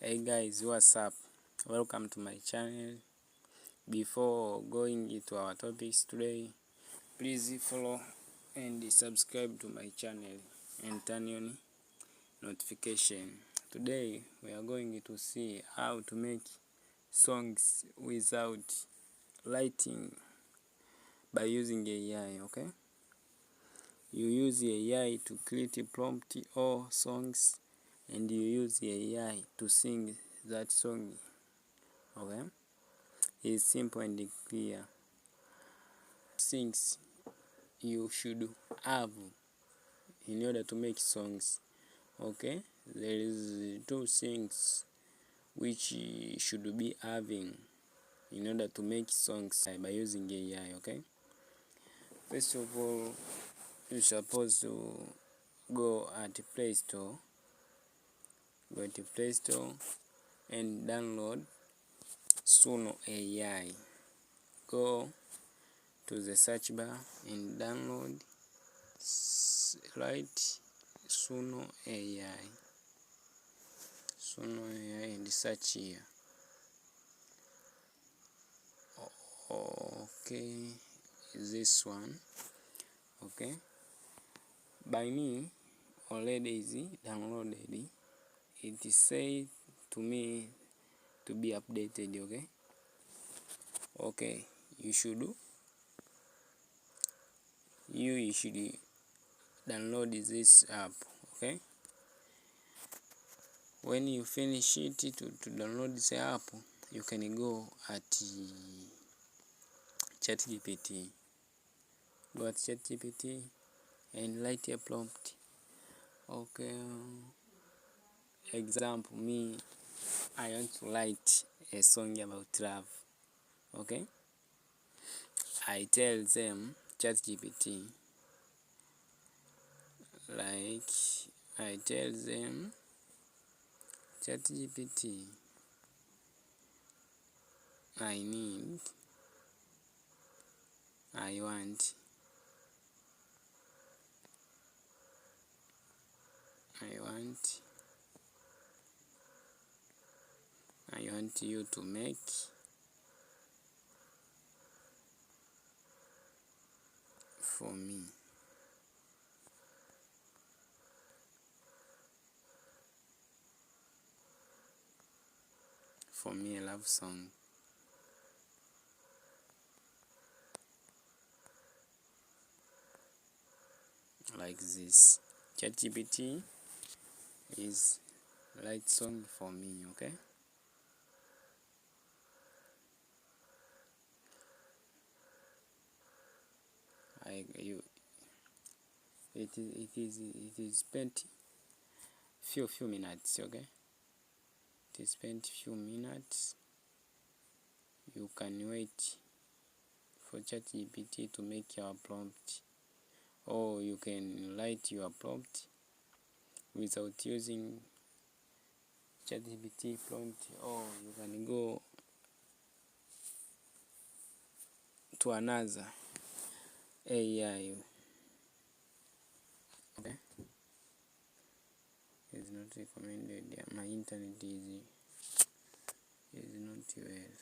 Hey guys, what's up? Welcome to my channel. Before going into our topics today, please follow and subscribe to my channel and turn on notification. Today we are going to see how to make songs without writing by using AI, okay? You use AI to create a prompt or songs, and you use AI to sing that song, okay? It's simple and clear. Things you should have in order to make songs, okay? There is two things which you should be having in order to make songs by using AI, okay? First of all, you're supposed to go to Play Store and download Suno AI. Go to the search bar and download Suno AI and search here. Okay, this one, okay, by me already is downloaded. It is said to me to be updated, okay. You should download this app, okay. When you finish it to download this app, you can go at ChatGPT. Go at ChatGPT and write a prompt, okay. Example, me, I want to write a song about love, okay. I tell them ChatGPT, ChatGPT, I want you to make for me a love song. Like this. ChatGPT is write song for me, okay. It is spent few minutes, okay. It is spent few minutes. You can wait for ChatGPT to make your prompt, or you can write your prompt without using ChatGPT prompt, or you can go to another AI. Okay, it's not recommended. My internet is not well.